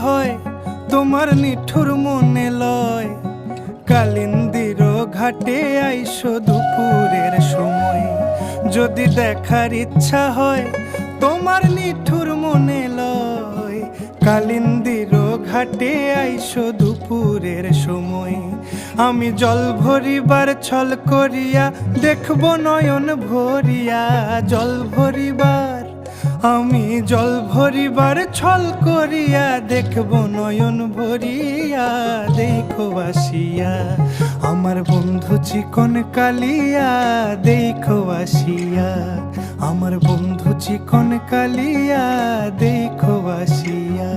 হয় তোমার নিঠুর মনে লয়, কালিন্দির ঘাটে আইসো দুপুরের সময়। যদি দেখার ইচ্ছা হয় তোমার নিঠুর মনে লয়, কালিন্দির ঘাটে আইসো দুপুরের সময়। আমি জল ভরিবার ছল করিয়া দেখব নয়ন ভরিয়া, জল ভরিবার আমি জল ভরিবার ছল করিয়া দেখব নয়ন ভরিয়া। দেখো আসিয়া আমার বন্ধু চিকন কালিয়া, দেখো আসিয়া আমার বন্ধু চিকন কালিয়া, দেখো আসিয়া।